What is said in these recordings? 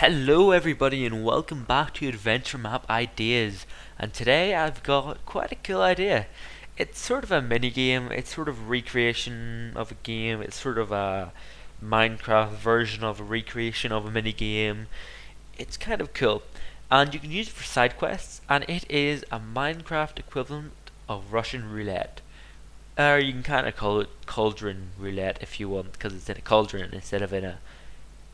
Hello everybody and welcome back to Adventure Map Ideas, and today I've got quite a cool idea. It's sort of a mini game, it's sort of recreation of a game, it's sort of a Minecraft version of a recreation of a mini game. It's kind of cool and you can use it for side quests, and it is a Minecraft equivalent of Russian Roulette. Or you can kind of call it Cauldron Roulette if you want, because it's in a cauldron instead of in a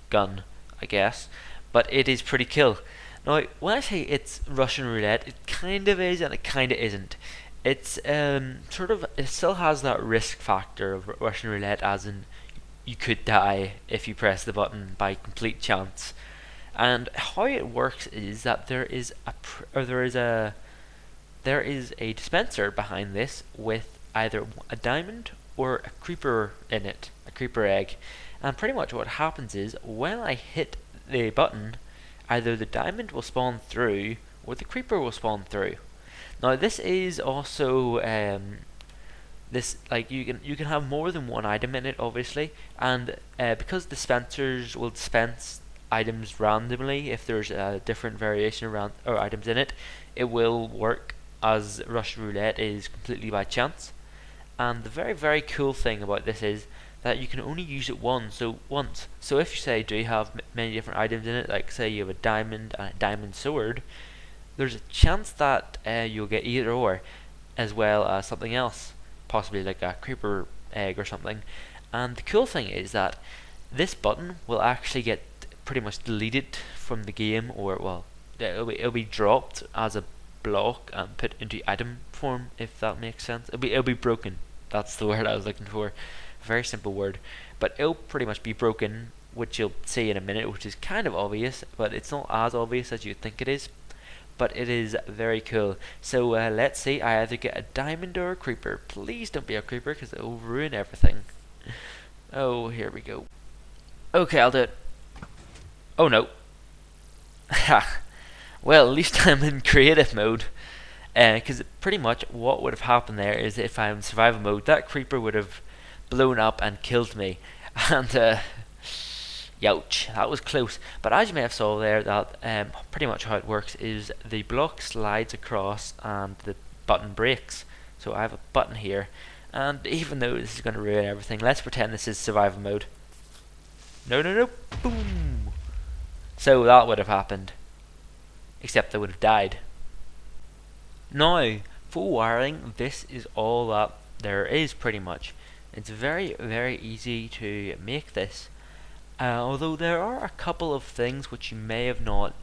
gun, I guess. But it is pretty cool. Now, when I say it's Russian roulette, it kind of is and it kind of isn't. It's it still has that risk factor of Russian roulette, as in you could die if you press the button by complete chance. And how it works is that there is a dispenser behind this with either a diamond or a creeper in it, a creeper egg. And pretty much what happens is when I hit the button, either the diamond will spawn through or the creeper will spawn through. Now this is also this, like, you can have more than one item in it, obviously, and because dispensers will dispense items randomly, if there's a different variation around or items in it, it will work as Russian roulette is completely by chance. And the very cool thing about this is that you can only use it once. So if you say, do you have many different items in it, like say you have a diamond and a diamond sword, there's a chance that you'll get either or, as well as something else, possibly like a creeper egg or something. And the cool thing is that this button will actually get pretty much deleted from the game, or well, it'll be dropped as a block and put into item form, if that makes sense. It'll be broken. That's the word I was looking for. Very simple word, but it'll pretty much be broken, which you'll see in a minute, which is kind of obvious, but it's not as obvious as you think it is. But it is very cool. So let's see, I either get a diamond or a creeper. Please don't be a creeper, because it will ruin everything. Oh, here we go. Okay, I'll do it. Oh no. Ha. Well, at least I'm in creative mode. Because pretty much what would have happened there is, if I'm in survival mode, that creeper would have blown up and killed me. And youch, that was close. But as you may have saw there, that pretty much how it works is the block slides across and the button breaks. So I have a button here, and even though this is going to ruin everything, let's pretend this is survival mode. No, boom. So that would have happened, except I would have died. Now, for wiring, this is all that there is pretty much. It's very easy to make this, although there are a couple of things which you may have not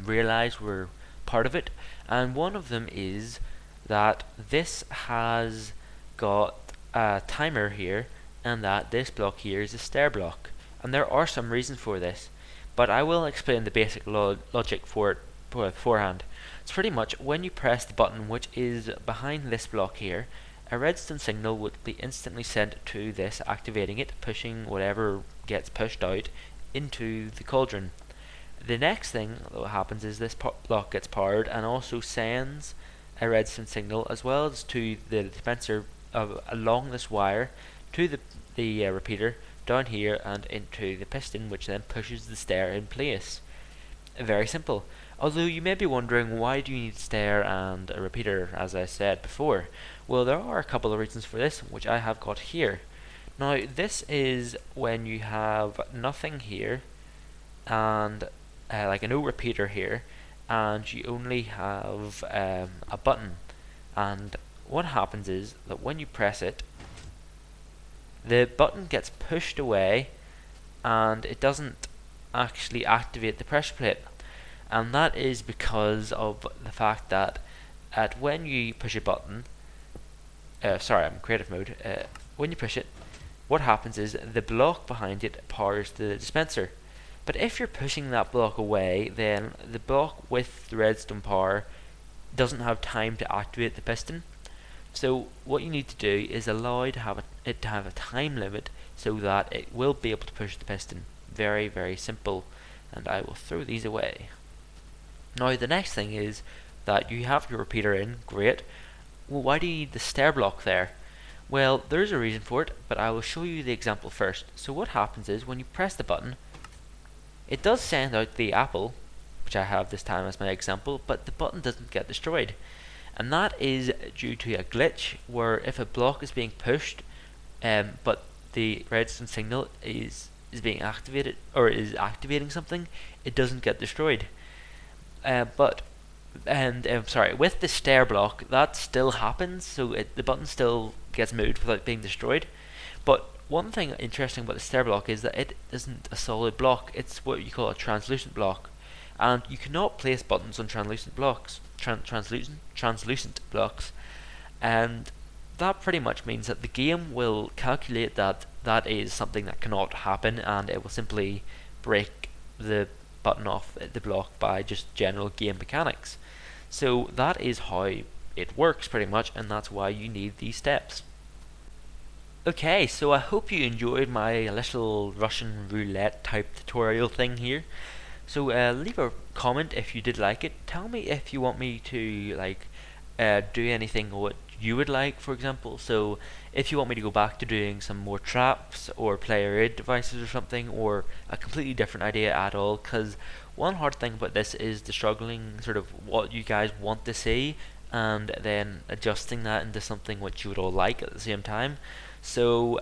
realized were part of it, and one of them is that this has got a timer here, and that this block here is a stair block, and there are some reasons for this, but I will explain the basic logic for it beforehand. It's pretty much when you press the button which is behind this block here, a redstone signal would be instantly sent to this, activating it, pushing whatever gets pushed out into the cauldron. The next thing that happens is this block gets powered and also sends a redstone signal, as well as to the dispenser along this wire, to the repeater down here and into the piston, which then pushes the stair in place. Very simple. Although you may be wondering, why do you need a stair and a repeater, as I said before? Well, there are a couple of reasons for this, which I have got here. Now, this is when you have nothing here, and like a no repeater here, and you only have a button. And what happens is that when you press it, the button gets pushed away, and it doesn't actually activate the pressure plate. And that is because of the fact that when you push a button, sorry, I'm in creative mode. When you push it, what happens is the block behind it powers the dispenser. But if you're pushing that block away, then the block with the redstone power doesn't have time to activate the piston. So what you need to do is allow it to have a time limit, so that it will be able to push the piston. Very simple. And I will throw these away. Now the next thing is that you have your repeater in, great. Well, why do you need the stair block there? Well, there's a reason for it, but I will show you the example first. So what happens is, when you press the button, It does send out the apple, which I have this time as my example, but the button doesn't get destroyed. And that is due to a glitch where if a block is being pushed, but the redstone signal is being activated or is activating something, it doesn't get destroyed. But and sorry, with the stair block, that still happens, so the button still gets moved without being destroyed. But one thing interesting about the stair block is that it isn't a solid block; it's what you call a translucent block, and you cannot place buttons on translucent blocks, translucent blocks, and that pretty much means that the game will calculate that that is something that cannot happen, and it will simply break the button off the block by just general game mechanics. So that is how it works pretty much, and that's why you need these steps. Okay, so I hope you enjoyed my little Russian roulette type tutorial thing here. So leave a comment if you did like it. Tell me if you want me to do anything what you would like, for example. So if you want me to go back to doing some more traps or player aid devices or something, or a completely different idea at all, because one hard thing about this is the struggling sort of what you guys want to see and then adjusting that into something which you would all like at the same time. So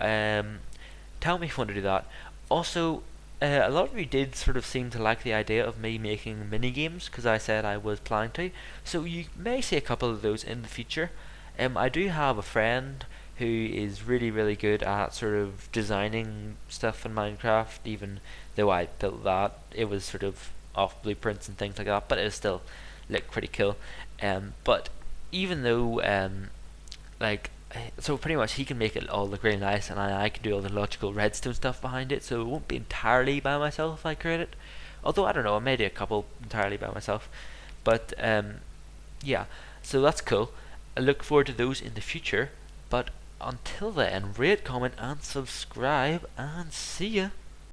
tell me if you want to do that. Also, a lot of you did sort of seem to like the idea of me making mini games because I said I was planning to. So you may see a couple of those in the future. I do have a friend who is really, really good at sort of designing stuff in Minecraft. Even though I built that, it was sort of off blueprints and things like that, but it still looked pretty cool. But even though so pretty much he can make it all look really nice, and I can do all the logical redstone stuff behind it, so it won't be entirely by myself if I create it. Although I don't know, I may do a couple entirely by myself. But yeah, so that's cool. I look forward to those in the future. But until then, rate, comment, and subscribe, and see ya.